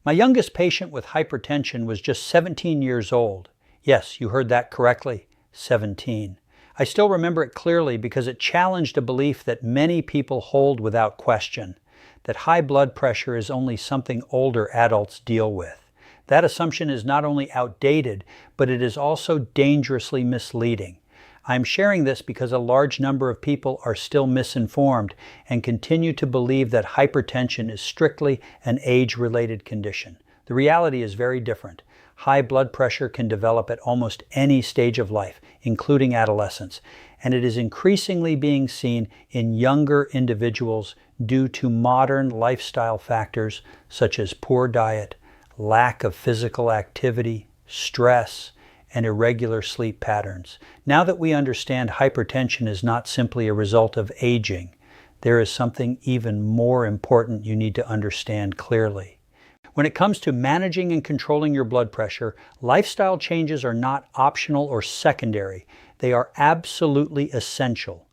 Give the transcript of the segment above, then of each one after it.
My youngest patient with hypertension was just 17 years old. Yes, you heard that correctly, 17. I still remember it clearly because it challenged a belief that many people hold without question, that high blood pressure is only something older adults deal with. That assumption is not only outdated, but it is also dangerously misleading. I'm sharing this because a large number of people are still misinformed and continue to believe that hypertension is strictly an age-related condition. The reality is very different. High blood pressure can develop at almost any stage of life, including adolescence, and it is increasingly being seen in younger individuals due to modern lifestyle factors such as poor diet, lack of physical activity, stress, and irregular sleep patterns. Now that we understand hypertension is not simply a result of aging, there is something even more important you need to understand clearly. When it comes to managing and controlling your blood pressure, lifestyle changes are not optional or secondary. They are absolutely essential.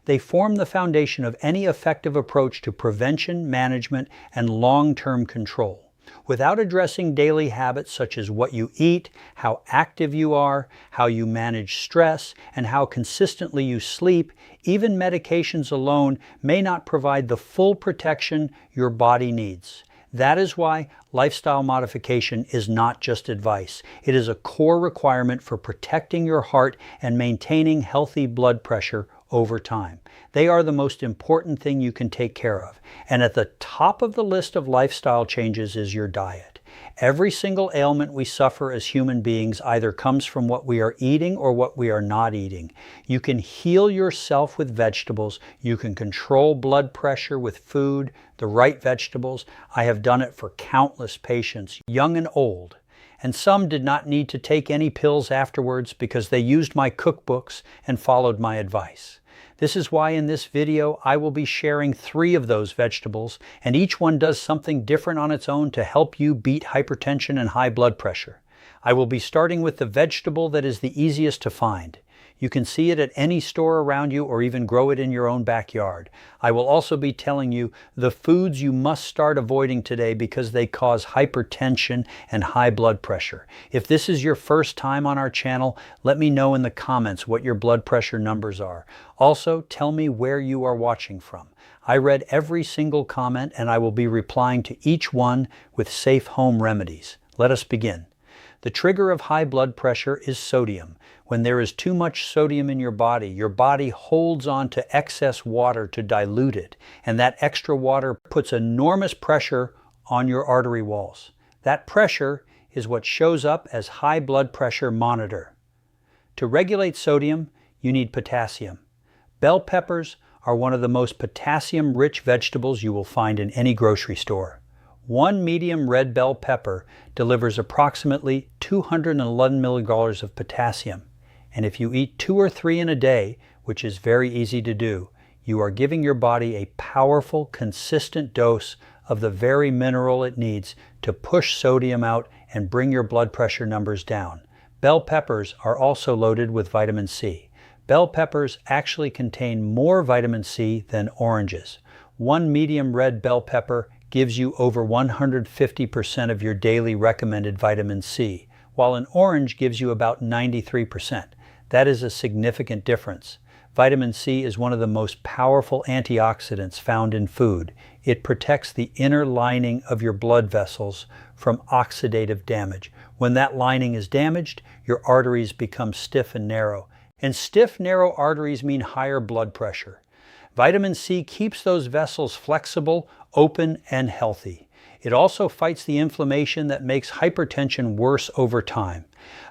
They form the foundation of any effective approach to prevention, management, and long-term control. Without addressing daily habits such as what you eat, how active you are, how you manage stress, and how consistently you sleep, even medications alone may not provide the full protection your body needs. That is why lifestyle modification is not just advice. It is a core requirement for protecting your heart and maintaining healthy blood pressure over time. They are the most important thing you can take care of. And at the top of the list of lifestyle changes is your diet. Every single ailment we suffer as human beings either comes from what we are eating or what we are not eating. You can heal yourself with vegetables. You can control blood pressure with food, the right vegetables. I have done it for countless patients, young and old. And some did not need to take any pills afterwards because they used my cookbooks and followed my advice. This is why in this video I will be sharing 3 of those vegetables, and each one does something different on its own to help you beat hypertension and high blood pressure. I will be starting with the vegetable that is the easiest to find. You can see it at any store around you or even grow it in your own backyard. I will also be telling you the foods you must start avoiding today because they cause hypertension and high blood pressure. If this is your first time on our channel, let me know in the comments what your blood pressure numbers are. Also, tell me where you are watching from. I read every single comment and I will be replying to each one with safe home remedies. Let us begin. The trigger of high blood pressure is sodium. When there is too much sodium in your body holds on to excess water to dilute it, and that extra water puts enormous pressure on your artery walls. That pressure is what shows up as high blood pressure monitor. To regulate sodium, you need potassium. Bell peppers are one of the most potassium-rich vegetables you will find in any grocery store. One medium red bell pepper delivers approximately 211 milligrams of potassium. And if you eat 2 or 3 in a day, which is very easy to do, you are giving your body a powerful, consistent dose of the very mineral it needs to push sodium out and bring your blood pressure numbers down. Bell peppers are also loaded with vitamin C. Bell peppers actually contain more vitamin C than oranges. One medium red bell pepper gives you over 150% of your daily recommended vitamin C, while an orange gives you about 93%. That is a significant difference. Vitamin C is one of the most powerful antioxidants found in food. It protects the inner lining of your blood vessels from oxidative damage. When that lining is damaged, your arteries become stiff and narrow. And stiff, narrow arteries mean higher blood pressure. Vitamin C keeps those vessels flexible, open, and healthy. It also fights the inflammation that makes hypertension worse over time.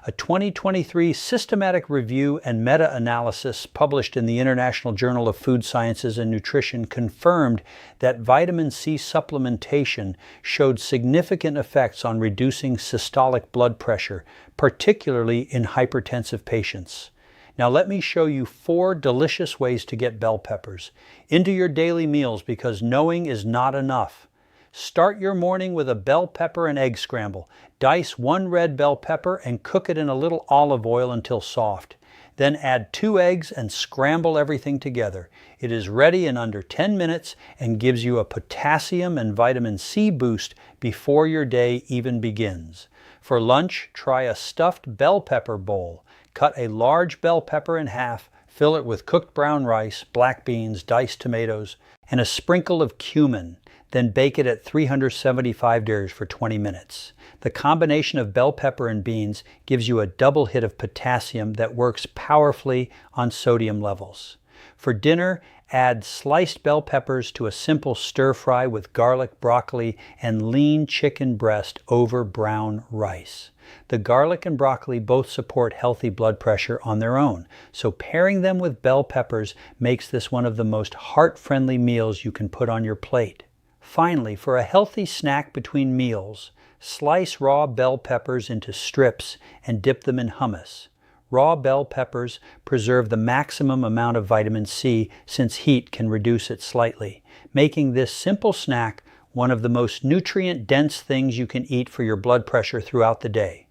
A 2023 systematic review and meta-analysis published in the International Journal of Food Sciences and Nutrition confirmed that vitamin C supplementation showed significant effects on reducing systolic blood pressure, particularly in hypertensive patients. Now let me show you 4 delicious ways to get bell peppers into your daily meals, because knowing is not enough. Start your morning with a bell pepper and egg scramble. Dice 1 red bell pepper and cook it in a little olive oil until soft. Then add 2 eggs and scramble everything together. It is ready in under 10 minutes and gives you a potassium and vitamin C boost before your day even begins. For lunch, try a stuffed bell pepper bowl. Cut a large bell pepper in half, fill it with cooked brown rice, black beans, diced tomatoes, and a sprinkle of cumin. Then bake it at 375 degrees for 20 minutes. The combination of bell pepper and beans gives you a double hit of potassium that works powerfully on sodium levels. For dinner, add sliced bell peppers to a simple stir fry with garlic, broccoli, and lean chicken breast over brown rice. The garlic and broccoli both support healthy blood pressure on their own, so pairing them with bell peppers makes this one of the most heart-friendly meals you can put on your plate. Finally, for a healthy snack between meals, slice raw bell peppers into strips and dip them in hummus. Raw bell peppers preserve the maximum amount of vitamin C since heat can reduce it slightly, making this simple snack one of the most nutrient-dense things you can eat for your blood pressure throughout the day.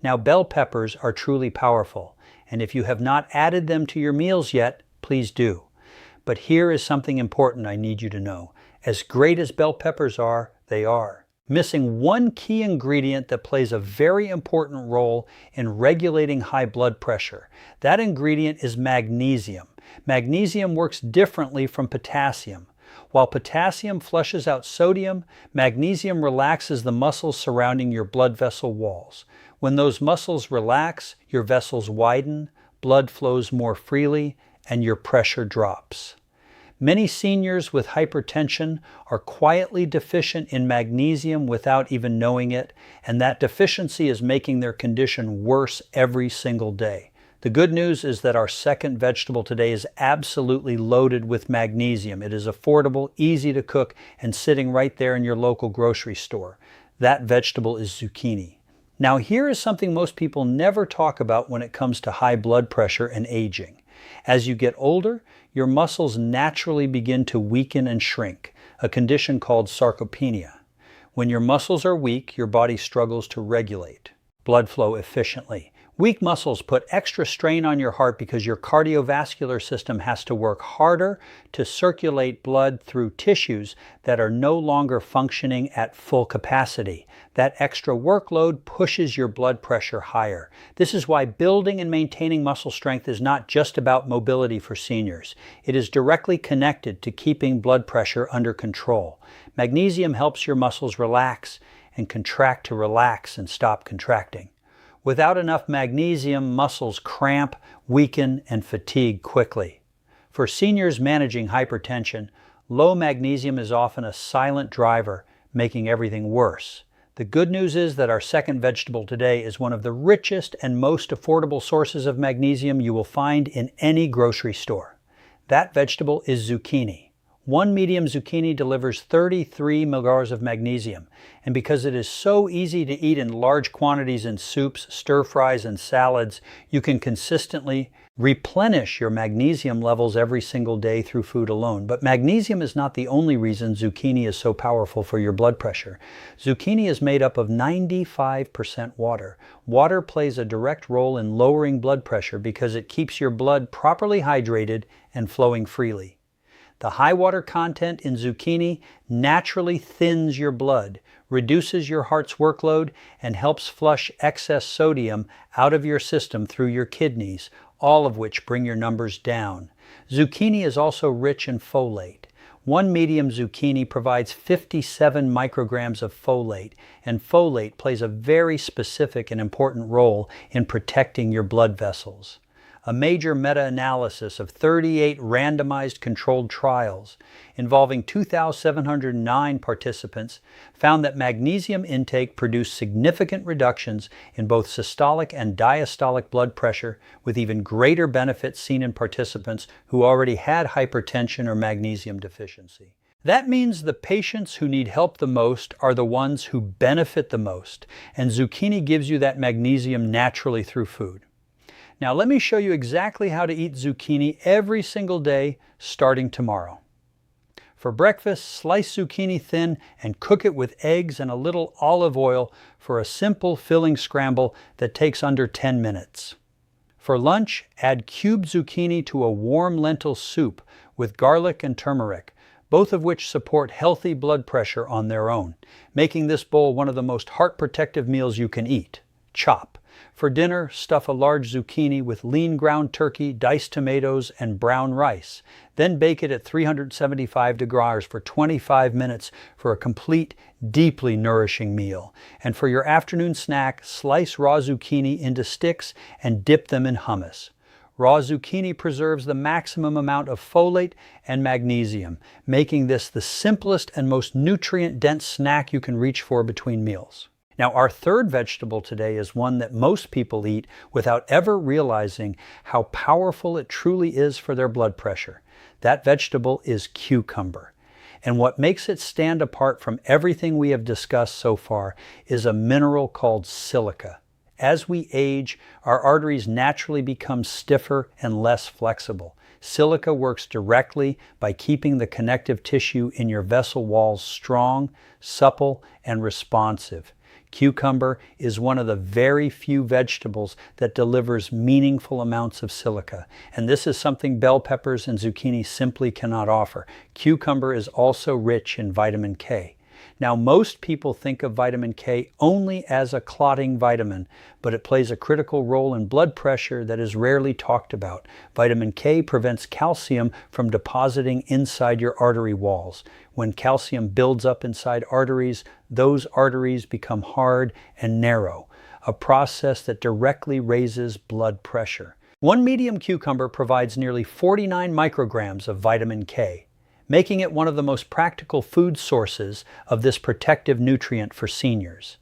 Now, bell peppers are truly powerful, and if you have not added them to your meals yet, please do. But here is something important I need you to know. As great as bell peppers are, they are missing one key ingredient that plays a very important role in regulating high blood pressure. That ingredient is magnesium. Magnesium works differently from potassium. While potassium flushes out sodium, magnesium relaxes the muscles surrounding your blood vessel walls. When those muscles relax, your vessels widen, blood flows more freely, and your pressure drops. Many seniors with hypertension are quietly deficient in magnesium without even knowing it, and that deficiency is making their condition worse every single day. The good news is that our second vegetable today is absolutely loaded with magnesium. It is affordable, easy to cook, and sitting right there in your local grocery store. That vegetable is zucchini. Now, here is something most people never talk about when it comes to high blood pressure and aging. As you get older, your muscles naturally begin to weaken and shrink, a condition called sarcopenia. When your muscles are weak, your body struggles to regulate blood flow efficiently. Weak muscles put extra strain on your heart because your cardiovascular system has to work harder to circulate blood through tissues that are no longer functioning at full capacity. That extra workload pushes your blood pressure higher. This is why building and maintaining muscle strength is not just about mobility for seniors. It is directly connected to keeping blood pressure under control. Magnesium helps your muscles relax and contract to relax and stop contracting. Without enough magnesium, muscles cramp, weaken, and fatigue quickly. For seniors managing hypertension, low magnesium is often a silent driver, making everything worse. The good news is that our second vegetable today is one of the richest and most affordable sources of magnesium you will find in any grocery store. That vegetable is zucchini. One medium zucchini delivers 33 milligrams of magnesium, and because it is so easy to eat in large quantities in soups, stir-fries, and salads, you can consistently replenish your magnesium levels every single day through food alone. But magnesium is not the only reason zucchini is so powerful for your blood pressure. Zucchini is made up of 95% water. Water plays a direct role in lowering blood pressure because it keeps your blood properly hydrated and flowing freely. The high water content in zucchini naturally thins your blood, reduces your heart's workload, and helps flush excess sodium out of your system through your kidneys, all of which bring your numbers down. Zucchini is also rich in folate. One medium zucchini provides 57 micrograms of folate, and folate plays a very specific and important role in protecting your blood vessels. A major meta-analysis of 38 randomized controlled trials involving 2,709 participants found that magnesium intake produced significant reductions in both systolic and diastolic blood pressure, with even greater benefits seen in participants who already had hypertension or magnesium deficiency. That means the patients who need help the most are the ones who benefit the most, and zucchini gives you that magnesium naturally through food. Now let me show you exactly how to eat zucchini every single day starting tomorrow. For breakfast, slice zucchini thin and cook it with eggs and a little olive oil for a simple filling scramble that takes under 10 minutes. For lunch, add cubed zucchini to a warm lentil soup with garlic and turmeric, both of which support healthy blood pressure on their own, making this bowl one of the most heart-protective meals you can eat. Chop. For dinner, stuff a large zucchini with lean ground turkey, diced tomatoes, and brown rice. Then bake it at 375 degrees for 25 minutes for a complete, deeply nourishing meal. And for your afternoon snack, slice raw zucchini into sticks and dip them in hummus. Raw zucchini preserves the maximum amount of folate and magnesium, making this the simplest and most nutrient-dense snack you can reach for between meals. Now, our third vegetable today is one that most people eat without ever realizing how powerful it truly is for their blood pressure. That vegetable is cucumber. And what makes it stand apart from everything we have discussed so far is a mineral called silica. As we age, our arteries naturally become stiffer and less flexible. Silica works directly by keeping the connective tissue in your vessel walls strong, supple, and responsive. Cucumber is one of the very few vegetables that delivers meaningful amounts of silica, and this is something bell peppers and zucchini simply cannot offer. Cucumber is also rich in vitamin K. Now, most people think of vitamin K only as a clotting vitamin, but it plays a critical role in blood pressure that is rarely talked about. Vitamin K prevents calcium from depositing inside your artery walls. When calcium builds up inside arteries, those arteries become hard and narrow, a process that directly raises blood pressure. One medium cucumber provides nearly 49 micrograms of vitamin K, making it one of the most practical food sources of this protective nutrient for seniors.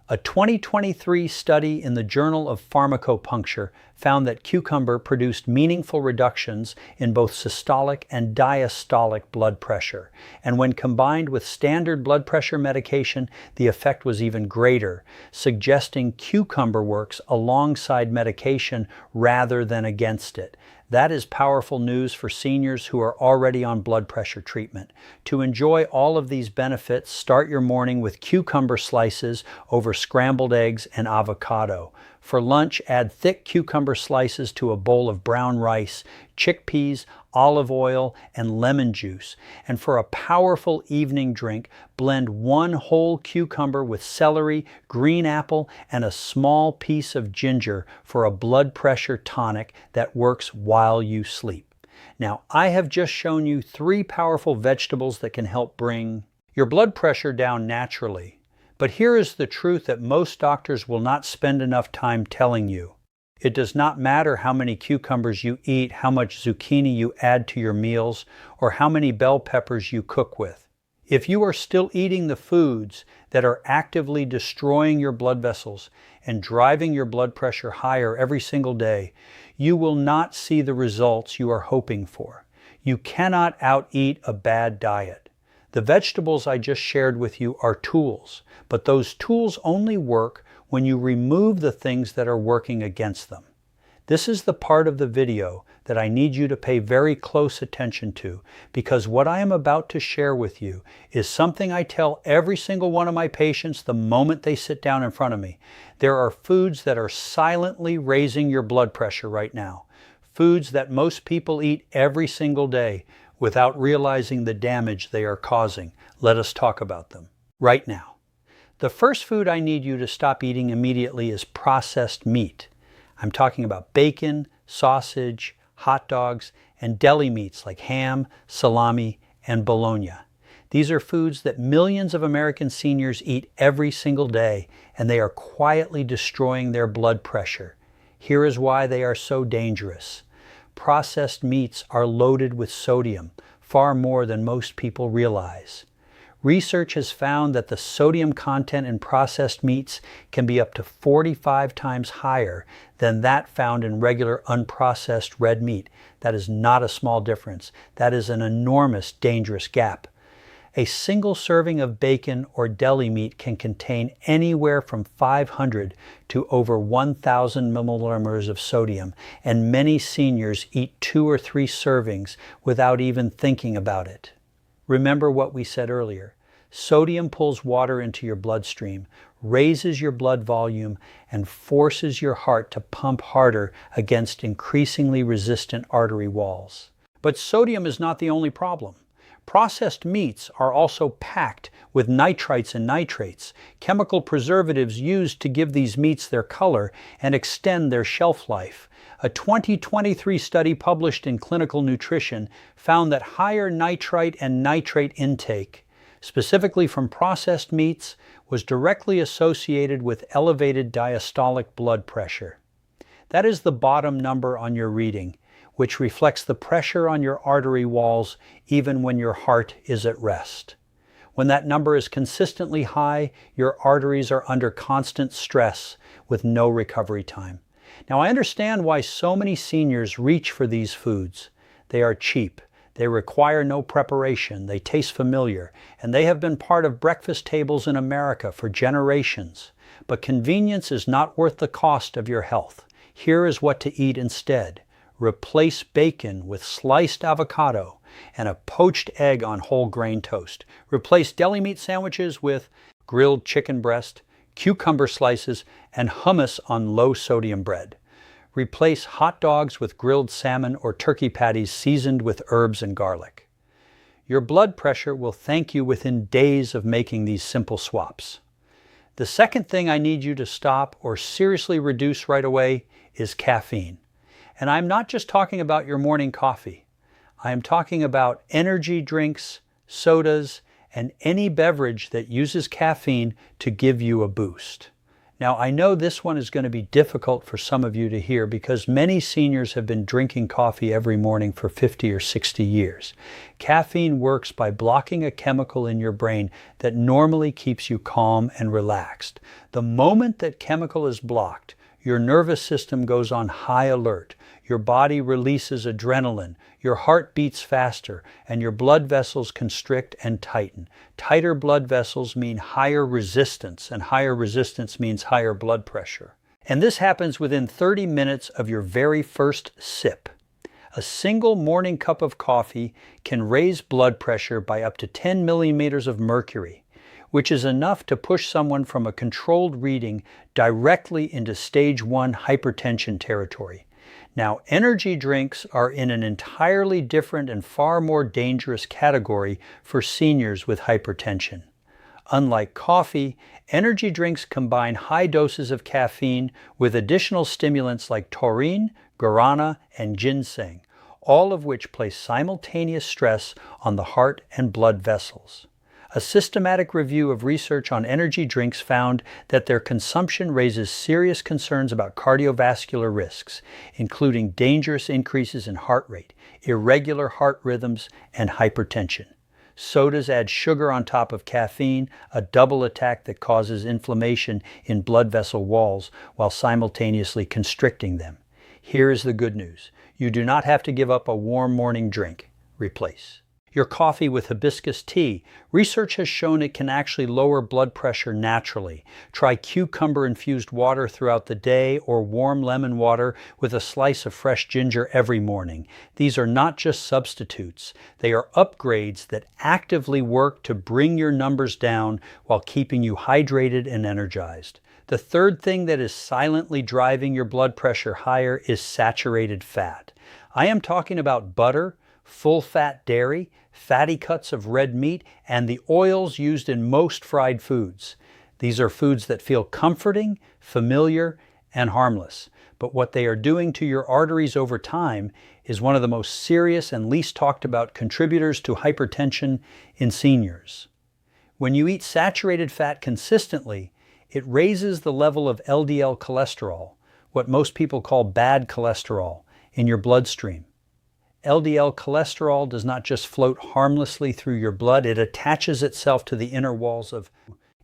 A 2023 study in the Journal of Pharmacopuncture found that cucumber produced meaningful reductions in both systolic and diastolic blood pressure. And when combined with standard blood pressure medication, the effect was even greater, suggesting cucumber works alongside medication rather than against it. That is powerful news for seniors who are already on blood pressure treatment. To enjoy all of these benefits, start your morning with cucumber slices over scrambled eggs and avocado. For lunch, add thick cucumber slices to a bowl of brown rice, chickpeas, olive oil, and lemon juice. And for a powerful evening drink, blend one whole cucumber with celery, green apple, and a small piece of ginger for a blood pressure tonic that works while you sleep. Now, I have just shown you 3 powerful vegetables that can help bring your blood pressure down naturally. But here is the truth that most doctors will not spend enough time telling you. It does not matter how many cucumbers you eat, how much zucchini you add to your meals, or how many bell peppers you cook with. If you are still eating the foods that are actively destroying your blood vessels and driving your blood pressure higher every single day, you will not see the results you are hoping for. You cannot out-eat a bad diet. The vegetables I just shared with you are tools, but those tools only work when you remove the things that are working against them. This is the part of the video that I need you to pay very close attention to, because what I am about to share with you is something I tell every single one of my patients the moment they sit down in front of me. There are foods that are silently raising your blood pressure right now. Foods that most people eat every single day without realizing the damage they are causing. Let us talk about them right now. The first food I need you to stop eating immediately is processed meat. I'm talking about bacon, sausage, hot dogs, and deli meats like ham, salami, and bologna. These are foods that millions of American seniors eat every single day, and they are quietly destroying their blood pressure. Here is why they are so dangerous. Processed meats are loaded with sodium, far more than most people realize. Research has found that the sodium content in processed meats can be up to 45 times higher than that found in regular unprocessed red meat. That is not a small difference. That is an enormous, dangerous gap. A single serving of bacon or deli meat can contain anywhere from 500 to over 1,000 milliliters of sodium, and many seniors eat 2 or 3 servings without even thinking about it. Remember what we said earlier. Sodium pulls water into your bloodstream. raises your blood volume and forces your heart to pump harder against increasingly resistant artery walls. But sodium is not the only problem. Processed meats are also packed with nitrites and nitrates, chemical preservatives used to give these meats their color and extend their shelf life. A 2023 study published in Clinical Nutrition found that higher nitrite and nitrate intake, specifically from processed meats, was directly associated with elevated diastolic blood pressure. That is the bottom number on your reading, which reflects the pressure on your artery walls even when your heart is at rest. When that number is consistently high, your arteries are under constant stress with no recovery time. Now, I understand why so many seniors reach for these foods. They are cheap, they require no preparation, they taste familiar, and they have been part of breakfast tables in America for generations. But convenience is not worth the cost of your health. Here is what to eat instead. Replace bacon with sliced avocado and a poached egg on whole grain toast. Replace deli meat sandwiches with grilled chicken breast, cucumber slices, and hummus on low sodium bread. Replace hot dogs with grilled salmon or turkey patties seasoned with herbs and garlic. Your blood pressure will thank you within days of making these simple swaps. The second thing I need you to stop or seriously reduce right away is caffeine. And I'm not just talking about your morning coffee. I am talking about energy drinks, sodas, and any beverage that uses caffeine to give you a boost. Now, I know this one is going to be difficult for some of you to hear because many seniors have been drinking coffee every morning for 50 or 60 years. Caffeine works by blocking a chemical in your brain that normally keeps you calm and relaxed. The moment that chemical is blocked, your nervous system goes on high alert. Your body releases adrenaline, your heart beats faster, and your blood vessels constrict and tighten. Tighter blood vessels mean higher resistance, and higher resistance means higher blood pressure. And this happens within 30 minutes of your very first sip. A single morning cup of coffee can raise blood pressure by up to 10 millimeters of mercury, which is enough to push someone from a controlled reading directly into stage 1 hypertension territory. Now, energy drinks are in an entirely different and far more dangerous category for seniors with hypertension. Unlike coffee, energy drinks combine high doses of caffeine with additional stimulants like taurine, guarana, and ginseng, all of which place simultaneous stress on the heart and blood vessels. A systematic review of research on energy drinks found that their consumption raises serious concerns about cardiovascular risks, including dangerous increases in heart rate, irregular heart rhythms, and hypertension. Sodas add sugar on top of caffeine, a double attack that causes inflammation in blood vessel walls while simultaneously constricting them. Here is the good news. You do not have to give up a warm morning drink. Replace your coffee with hibiscus tea. Research has shown it can actually lower blood pressure naturally. Try cucumber-infused water throughout the day or warm lemon water with a slice of fresh ginger every morning. These are not just substitutes. They are upgrades that actively work to bring your numbers down while keeping you hydrated and energized. The third thing that is silently driving your blood pressure higher is saturated fat. I am talking about butter, full-fat dairy, fatty cuts of red meat, and the oils used in most fried foods. These are foods that feel comforting, familiar, and harmless. But what they are doing to your arteries over time is one of the most serious and least talked about contributors to hypertension in seniors. When you eat saturated fat consistently, it raises the level of LDL cholesterol, what most people call bad cholesterol, in your bloodstream. LDL cholesterol does not just float harmlessly through your blood, it attaches itself to the inner walls of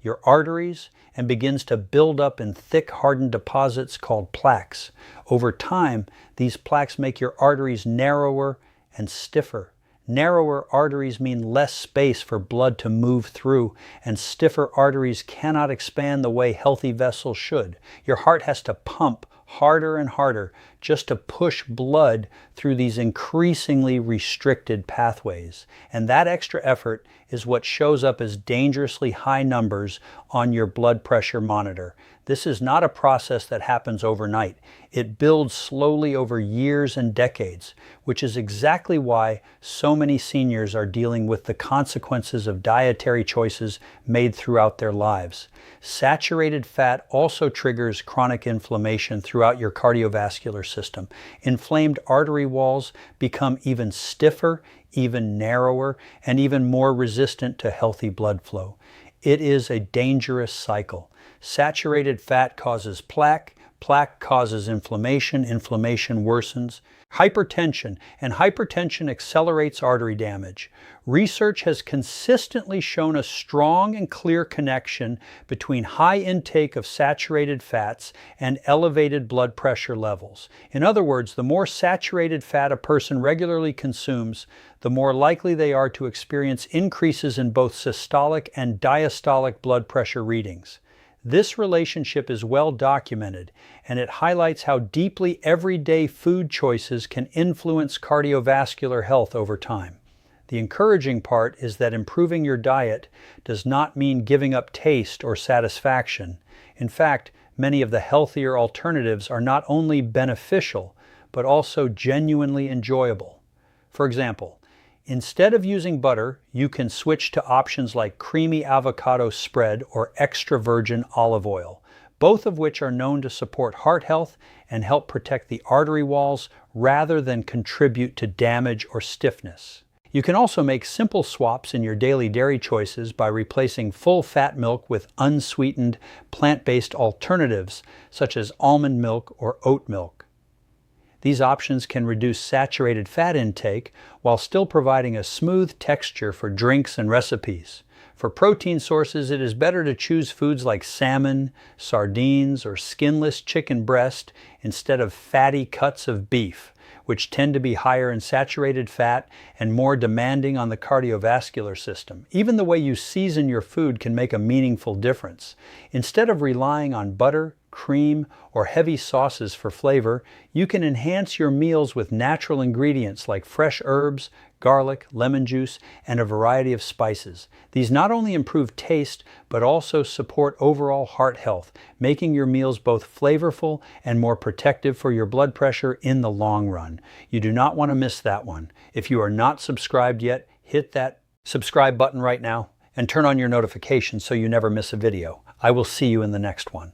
your arteries and begins to build up in thick hardened deposits called plaques. Over time, these plaques make your arteries narrower and stiffer. Narrower arteries mean less space for blood to move through, and stiffer arteries cannot expand the way healthy vessels should. Your heart has to pump harder and harder just to push blood through these increasingly restricted pathways. And that extra effort is what shows up as dangerously high numbers on your blood pressure monitor. This is not a process that happens overnight. It builds slowly over years and decades, which is exactly why so many seniors are dealing with the consequences of dietary choices made throughout their lives. Saturated fat also triggers chronic inflammation throughout your cardiovascular system. Inflamed artery walls become even stiffer, even narrower, and even more resistant to healthy blood flow. It is a dangerous cycle. Saturated fat causes plaque, plaque causes inflammation, inflammation worsens hypertension, and hypertension accelerates artery damage. Research has consistently shown a strong and clear connection between high intake of saturated fats and elevated blood pressure levels. In other words, the more saturated fat a person regularly consumes, the more likely they are to experience increases in both systolic and diastolic blood pressure readings. This relationship is well documented, and it highlights how deeply everyday food choices can influence cardiovascular health over time. The encouraging part is that improving your diet does not mean giving up taste or satisfaction. In fact, many of the healthier alternatives are not only beneficial, but also genuinely enjoyable. For example, instead of using butter, you can switch to options like creamy avocado spread or extra virgin olive oil, both of which are known to support heart health and help protect the artery walls rather than contribute to damage or stiffness. You can also make simple swaps in your daily dairy choices by replacing full-fat milk with unsweetened, plant-based alternatives such as almond milk or oat milk. These options can reduce saturated fat intake while still providing a smooth texture for drinks and recipes. For protein sources, it is better to choose foods like salmon, sardines, or skinless chicken breast instead of fatty cuts of beef, which tend to be higher in saturated fat and more demanding on the cardiovascular system. Even the way you season your food can make a meaningful difference. Instead of relying on butter, cream, or heavy sauces for flavor, you can enhance your meals with natural ingredients like fresh herbs, garlic, lemon juice, and a variety of spices. These not only improve taste, but also support overall heart health, making your meals both flavorful and more protective for your blood pressure in the long run. You do not want to miss that one. If you are not subscribed yet, hit that subscribe button right now and turn on your notifications so you never miss a video. I will see you in the next one.